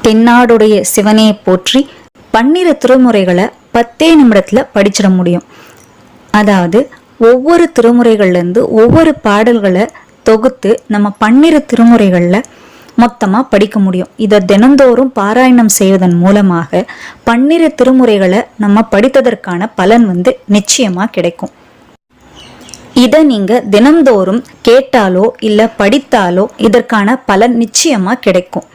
தென்னாடுடைய சிவனே போற்றி 12 திருமுறைகளை 10 நிமிடத்தில் படிச்சிட முடியும். அதாவது ஒவ்வொரு திருமுறைகள்லேருந்து ஒவ்வொரு பாடல்களை தொகுத்து நம்ம 12 திருமுறைகளில் மொத்தமாக படிக்க முடியும். இதை தினந்தோறும் பாராயணம் செய்வதன் மூலமாக 12 திருமுறைகளை நம்ம படித்ததற்கான பலன் நிச்சயமாக கிடைக்கும். இதை நீங்கள் தினந்தோறும் கேட்டாலோ இல்லை படித்தாலோ இதற்கான பலன் நிச்சயமாக கிடைக்கும்.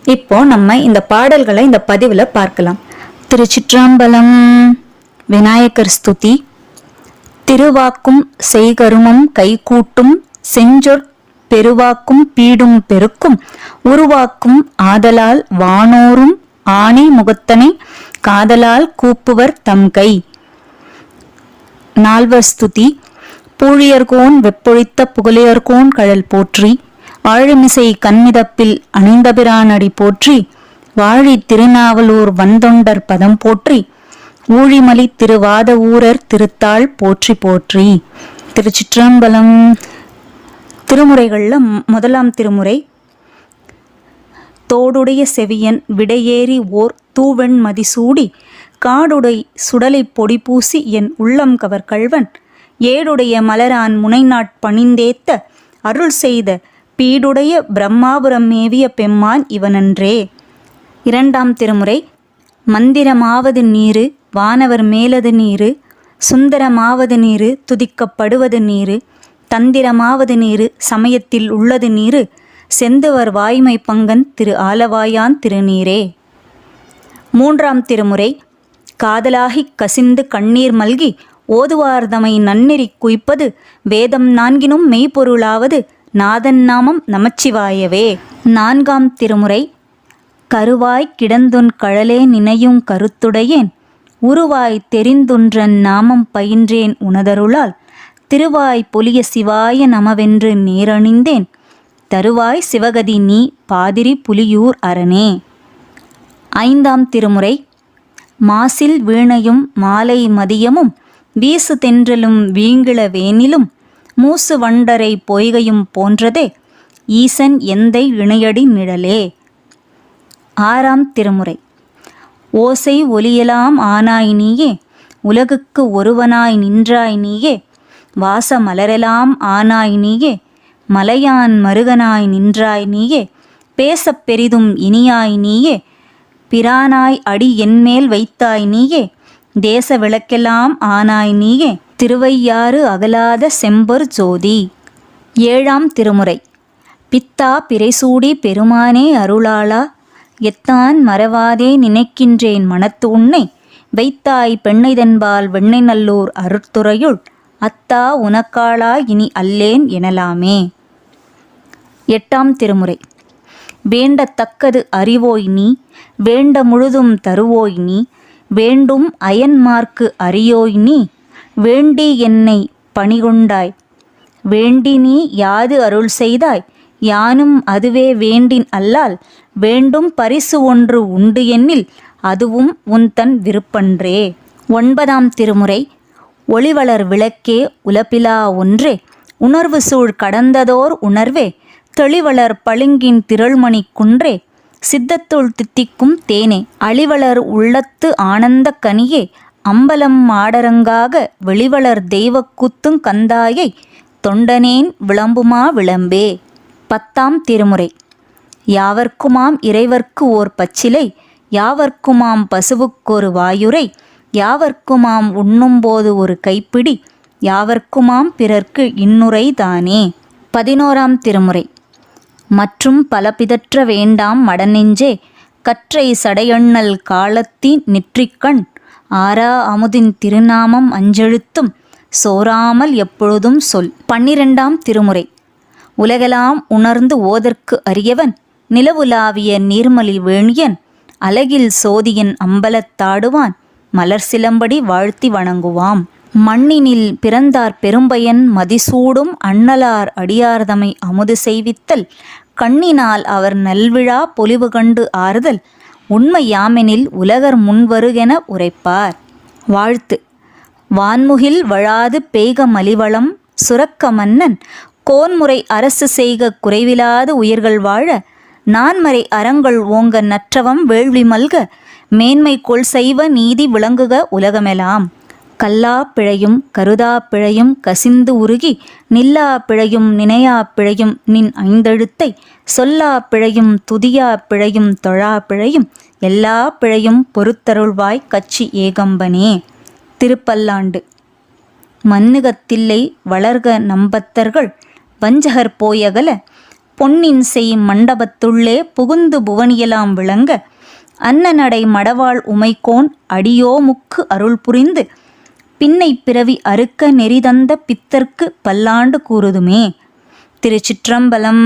இப்போ நம்ம இந்த பாடல்களை இந்த பதிவில் பார்க்கலாம். திருச்சிற்றம்பலம். விநாயகர் ஸ்துதி. திருவாக்கும் செய்கருமம் கைகூட்டும் செஞ்சொற் பெருவாக்கும் பீடும் பெருக்கும் உருவாக்கும் ஆதலால் வானோரும் ஆணை முகத்தனை காதலால் கூப்புவர் தம் கை. நால்வர் ஸ்துதி. பூழியர்கோன் வெப்பொழித்த புகழியர்கோன் கழல் போற்றி ஆழிமிசை கண்மிதப்பில் அணிந்தபிரானடி போற்றி வாழி திருநாவலூர் வந்தொண்டர் பதம் போற்றி ஊழிமலி திருவாத ஊரர் திருத்தாள் போற்றி போற்றி. திருச்சிற்றம்பலம். திருமுறைகளில் முதலாம் திருமுறை. தோடுடைய செவியன் விடையேறி ஓர் தூவெண் மதிசூடி காடுடை சுடலை பொடி பூசி என் உள்ளம் கவர் கள்வன் ஏடுடைய மலரான் முனைநாட் பணிந்தேத்த அருள் செய்த பீடுடைய பிரம்மாபுரம் மேவிய பெம்மான் இவனன்றே. இரண்டாம் திருமுறை. மந்திரமாவது நீரு வானவர் மேலது நீரு சுந்தரமாவது நீரு துதிக்கப்படுவது நீரு தந்திரமாவது நீரு சமயத்தில் உள்ளது நீரு செந்துவர் வாய்மை பங்கன் திரு ஆலவாயான் திருநீரே. மூன்றாம் திருமுறை. காதலாகிக் கசிந்து கண்ணீர் மல்கி ஓதுவார்தமை நன்னெறி குய்ப்பது வேதம் நான்கினும் மெய்ப்பொருளாவது நாதன் நாமம் நமச்சிவாயவே. நான்காம் திருமுறை. கருவாய் கிடந்துன் கழலே நினையும் கருத்துடையேன் உருவாய் தெரிந்துன்றன் நாமம் பயின்றேன் உனதருளால் திருவாய் பொலிய சிவாய நமவென்று நேரணிந்தேன் தருவாய் சிவகதி நீ பாதிரி புலியூர் அரணே. ஐந்தாம் திருமுறை. மாசில் வீணையும் மாலை மதியமும் வீசு தென்றலும் வீங்கிள வேனிலும் மூசு வண்டரை பொய்கையும் போன்றதே ஈசன் எந்தை இணையடி நிழலே. ஆறாம் திருமுறை. ஓசை ஒலியலாம் ஆனாய் நீயே உலகுக்கு ஒருவனாய் நின்றாய் நீயே வாச மலரெலாம் ஆனாய் நீயே மலையான் மருகனாய் நின்றாய் நீயே பேசப் பெரிதும் இனியாய் நீயே பிரானாய் அடி என்மேல் வைத்தாய் நீயே தேச விளக்கெல்லாம் ஆனாய் நீயே திருவையாறு அகலாத செம்பொர் ஜோதி. ஏழாம் திருமுறை. பித்தா பிறைசூடி பெருமானே அருளாளா எத்தான் மறவாதே நினைக்கின்றேன் மனத்து உன்னை வைத்தாய் பெண்ணைதன்பால் வெண்ணை நல்லூர் அருட்துறையுள் அத்தா உனக்காளா இனி அல்லேன் எனலாமே. எட்டாம் திருமுறை. வேண்டத்தக்கது அறிவோய் நீ வேண்ட முழுதும் தருவோய் நீ வேண்டும் அயன்மார்க்கு அறியோய் நீ வேண்டி என்னை பணிகொண்டாய் வேண்டி நீ யாது அருள் செய்தாய் யானும் அதுவே வேண்டின் அல்லால் வேண்டும் பரிசு ஒன்று உண்டு எண்ணில் அதுவும் உன் தன் விருப்பன்றே. ஒன்பதாம் திருமுறை. ஒளிவளர் விளக்கே உலப்பிலா ஒன்றே உணர்வு சூழ் கடந்ததோர் உணர்வே தெளிவளர் பளிங்கின் திரள்மணி குன்றே சித்தத்துள் தித்திக்கும் தேனே அழிவளர் உள்ளத்து ஆனந்த கனியே அம்பலம் மாடரங்காக வெளிவளர் தெய்வக்கூத்துங் கந்தாயை தொண்டனேன் விளம்புமா விளம்பே. பத்தாம் திருமுறை. யாவர்க்குமாம் இறைவர்க்கு ஓர் பச்சிலை யாவர்க்குமாம் பசுவுக்கொரு வாயுரை யாவர்க்குமாம் உண்ணும்போது ஒரு கைப்பிடி யாவர்க்குமாம் பிறர்க்கு இன்னுரை தானே. 11ஆம் திருமுறை. மற்றும் பல பிதற்ற வேண்டாம் மடநெஞ்சே கற்றை சடையண்ணல் காலத்தின் நெற்றிக்கண் ஆரா அமுதின் திருநாமம் அஞ்செழுத்தும் சோராமல் எப்பொழுதும் சொல். 12ஆம் திருமுறை. உலகெல்லாம் உணர்ந்து ஓதற்கு அறியவன் நிலவுலாவிய நீர்மலி வேணியன் அலகில் சோதியன் அம்பலத்தாடுவான் மலர் சிலம்படி வாழ்த்தி வணங்குவாம். மண்ணினில் பிறந்தார் பெரும்பயன் மதிசூடும் அண்ணலார் அடியார்தமை அமுது செய்வித்தல் கண்ணினால் அவர் நல்விழா பொலிவு கண்டு ஆறுதல் உண்மை யாமெனில் உலகர் முன்வருகென உரைப்பார். வாழ்த்து. வான்முகில் வழாது பெய்க மலிவளம் சுரக்க மன்னன் கோன்முறை அரசு செய்க குறைவிலாது உயிர்கள் வாழ நான்மறை அறங்கள் ஓங்க நற்றவம் வேள்வி மல்க மேன்மை கொள் செய்வ நீதி விளங்குக உலகமெலாம். கல்லா பிழையும் கருதா பிழையும் கசிந்து உருகி நில்லா பிழையும் நினையா பிழையும் நின் ஐந்தெழுத்தை சொல்லா பிழையும் துதியா பிழையும் தொழா பிழையும் எல்லா பிழையும் பொறுத்தருள்வாய் கச்சி ஏகம்பனே. திருப்பல்லாண்டு. மன்னுகத்தில்லை வளர்க நம்பத்தர்கள் வஞ்சகர் போயகல பொன்னின் செய் மண்டபத்துள்ளே புகுந்து புவனியலாம் விளங்க அன்னநடை மடவாள் உமைக்கோன் அடியோமுக்கு அருள் புரிந்து பின்னை பிறவி அறுக்க நெறிதந்த பித்தர்க்கு பல்லாண்டு கூறுதுமே. திருச்சிற்றம்பலம்.